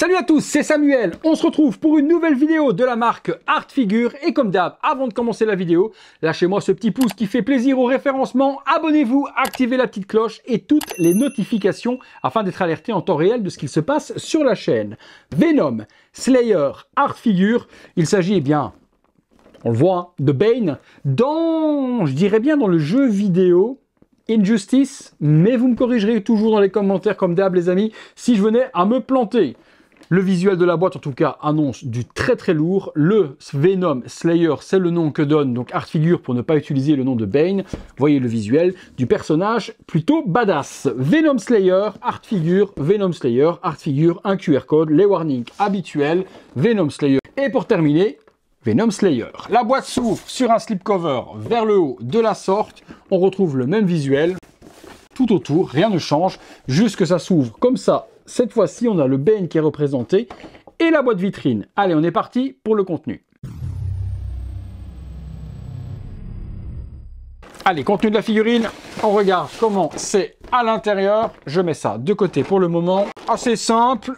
Salut à tous, c'est Samuel. On se retrouve pour une nouvelle vidéo de la marque Artfigure. Et comme d'hab, avant de commencer la vidéo, lâchez-moi ce petit pouce qui fait plaisir au référencement. Abonnez-vous, activez la petite cloche et toutes les notifications afin d'être alerté en temps réel de ce qu'il se passe sur la chaîne. Venom, Slayer, Artfigure. Il s'agit, eh bien, on le voit, hein, de Bane dans, je dirais bien, dans le jeu vidéo Injustice. Mais vous me corrigerez toujours dans les commentaires comme d'hab, les amis, si je venais à me planter. Le visuel de la boîte, en tout cas, annonce du très très lourd. Le Venom Slayer, c'est le nom que donne donc Artfigure pour ne pas utiliser le nom de Bane. Voyez le visuel du personnage plutôt badass. Venom Slayer, Artfigure, un QR code, les warnings habituels, Venom Slayer. Et pour terminer, Venom Slayer. La boîte s'ouvre sur un slipcover vers le haut de la sorte. On retrouve le même visuel. Tout autour, rien ne change, juste que ça s'ouvre comme ça. Cette fois-ci, on a le Bane qui est représenté et la boîte vitrine. Allez, on est parti pour le contenu. Allez, contenu de la figurine, on regarde comment c'est à l'intérieur. Je mets ça de côté pour le moment. Assez simple.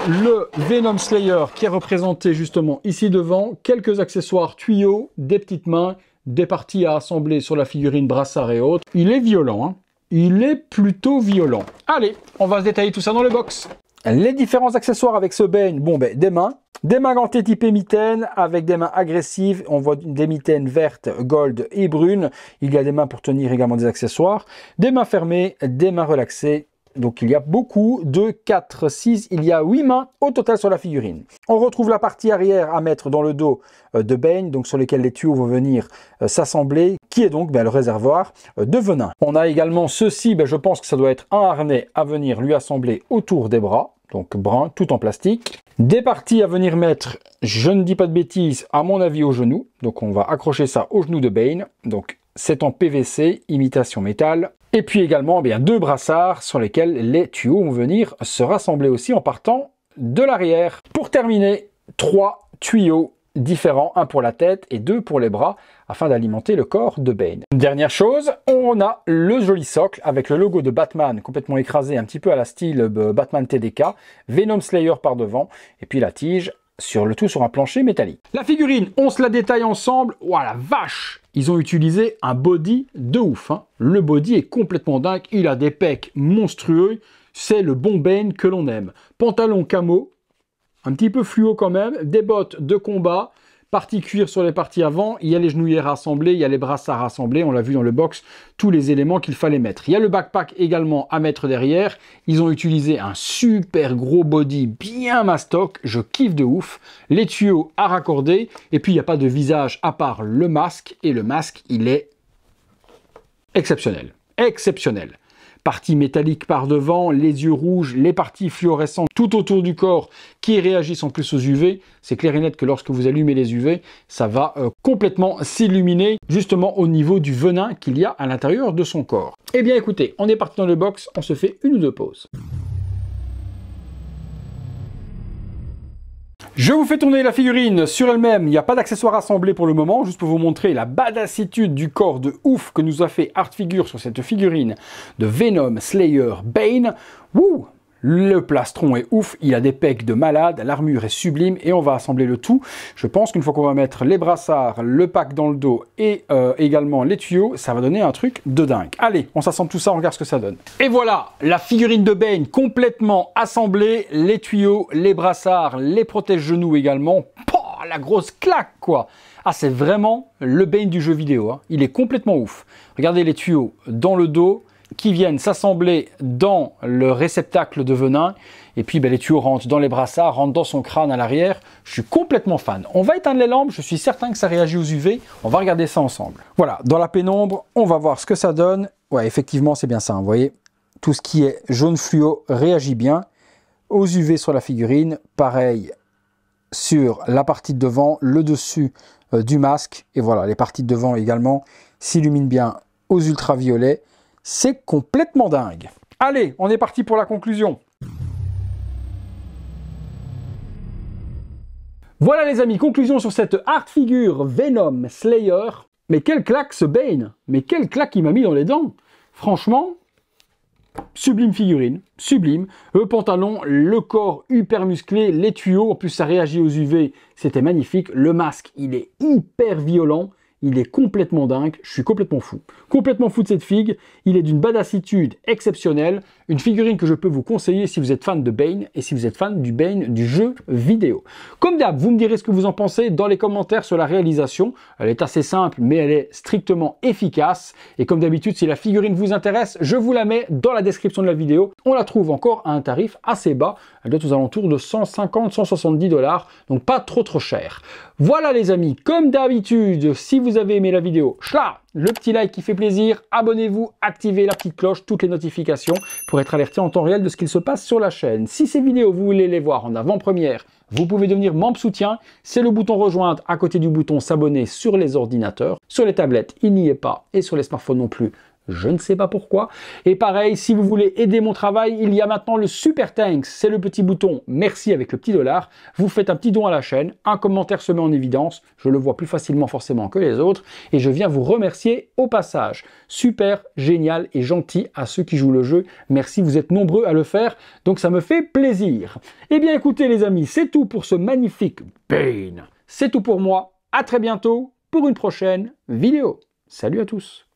Le Venom Slayer qui est représenté justement ici devant. Quelques accessoires tuyaux, des petites mains, des parties à assembler sur la figurine, brassard et autres. Il est violent, hein. Il est plutôt violent. Allez, on va se détailler tout ça dans le box. Les différents accessoires avec ce Bane, bon ben des mains gantées typées mitaines avec des mains agressives. On voit des mitaines vertes, gold et brunes. Il y a des mains pour tenir également des accessoires. Des mains fermées, des mains relaxées. Donc il y a beaucoup de 4, 6, il y a 8 mains au total sur la figurine. On retrouve la partie arrière à mettre dans le dos de Bane, donc sur lesquels les tuyaux vont venir s'assembler, qui est donc le réservoir de venin. On a également ceci, je pense que ça doit être un harnais à venir lui assembler autour des bras, donc brun, tout en plastique. Des parties à venir mettre, je ne dis pas de bêtises, à mon avis au genou. Donc on va accrocher ça au genou de Bane, donc c'est en PVC, imitation métal. Et puis également deux brassards sur lesquels les tuyaux vont venir se rassembler aussi en partant de l'arrière. Pour terminer, 3 tuyaux différents, un pour la tête et 2 pour les bras, afin d'alimenter le corps de Bane. Dernière chose, on a le joli socle avec le logo de Batman complètement écrasé, un petit peu à la style Batman TDK, Venom Slayer par devant, et puis la tige sur le tout sur un plancher métallique. La figurine, on se la détaille ensemble. Ouah la vache! Ils ont utilisé un body de ouf, hein. Le body est complètement dingue, il a des pecs monstrueux, c'est le bon Bane que l'on aime. Pantalon camo, un petit peu fluo quand même, des bottes de combat, partie cuir sur les parties avant, il y a les genouillères rassemblées, il y a les brassards rassemblés, on l'a vu dans le box, tous les éléments qu'il fallait mettre. Il y a le backpack également à mettre derrière, ils ont utilisé un super gros body bien mastoc, je kiffe de ouf, les tuyaux à raccorder, et puis il n'y a pas de visage à part le masque, et le masque il est exceptionnel, exceptionnel. Partie métallique par devant, les yeux rouges, les parties fluorescentes tout autour du corps qui réagissent en plus aux UV. C'est clair et net que lorsque vous allumez les UV, ça va complètement s'illuminer justement au niveau du venin qu'il y a à l'intérieur de son corps. Eh bien écoutez, on est parti dans le box, on se fait une ou deux pauses. Je vous fais tourner la figurine sur elle-même, il n'y a pas d'accessoires assemblés pour le moment, juste pour vous montrer la badassitude du corps de ouf que nous a fait Artfigure sur cette figurine de Venom Slayer Bane. Wouh! Le plastron est ouf, il a des pecs de malade, l'armure est sublime et on va assembler le tout. Je pense qu'une fois qu'on va mettre les brassards, le pack dans le dos et également les tuyaux, ça va donner un truc de dingue. Allez, on s'assemble tout ça, on regarde ce que ça donne. Et voilà, la figurine de Bane complètement assemblée, les tuyaux, les brassards, les protège-genoux également. Pouah, la grosse claque quoi! Ah, c'est vraiment le Bane du jeu vidéo, hein. Il est complètement ouf. Regardez les tuyaux dans le dos, qui viennent s'assembler dans le réceptacle de venin. Et puis les tuyaux rentrent dans les brassards, rentrent dans son crâne à l'arrière. Je suis complètement fan. On va éteindre les lampes, je suis certain que ça réagit aux UV. On va regarder ça ensemble. Voilà, dans la pénombre, on va voir ce que ça donne. Ouais, effectivement, c'est bien ça, hein, vous voyez. Tout ce qui est jaune fluo réagit bien. Aux UV sur la figurine, pareil sur la partie de devant, le dessus du masque. Et voilà, les parties de devant également s'illuminent bien aux ultraviolets. C'est complètement dingue. Allez, on est parti pour la conclusion. Voilà les amis, conclusion sur cette Artfigure Venom Slayer. Mais quelle claque ce Bane! Mais quelle claque il m'a mis dans les dents! Franchement, Sublime figurine, sublime. Le pantalon, le corps hyper musclé, les tuyaux, en plus ça réagit aux UV, c'était magnifique. Le masque, il est hyper violent. Il est complètement dingue, je suis complètement fou. Complètement fou de cette figue, il est d'une badassitude exceptionnelle, une figurine que je peux vous conseiller si vous êtes fan de Bane et si vous êtes fan du Bane du jeu vidéo. Comme d'hab, vous me direz ce que vous en pensez dans les commentaires sur la réalisation. Elle est assez simple, mais elle est strictement efficace. Et comme d'habitude, si la figurine vous intéresse, je vous la mets dans la description de la vidéo. On la trouve encore à un tarif assez bas, elle doit être aux alentours de 150-170 $, donc pas trop cher. Voilà les amis, comme d'habitude, si vous avez aimé la vidéo, le petit like qui fait plaisir, abonnez-vous, activez la petite cloche, toutes les notifications pour être alerté en temps réel de ce qu'il se passe sur la chaîne. Si ces vidéos, vous voulez les voir en avant-première, vous pouvez devenir membre soutien, c'est le bouton rejoindre à côté du bouton s'abonner sur les ordinateurs. Sur les tablettes, il n'y est pas, et sur les smartphones non plus. Je ne sais pas pourquoi. Et pareil, si vous voulez aider mon travail, il y a maintenant le Super Thanks. C'est le petit bouton merci avec le petit $. Vous faites un petit don à la chaîne, un commentaire se met en évidence. Je le vois plus facilement forcément que les autres. Et je viens vous remercier au passage. Super, génial et gentil à ceux qui jouent le jeu. Merci, vous êtes nombreux à le faire. Donc ça me fait plaisir. Eh bien écoutez les amis, c'est tout pour ce magnifique Bane. C'est tout pour moi. À très bientôt pour une prochaine vidéo. Salut à tous.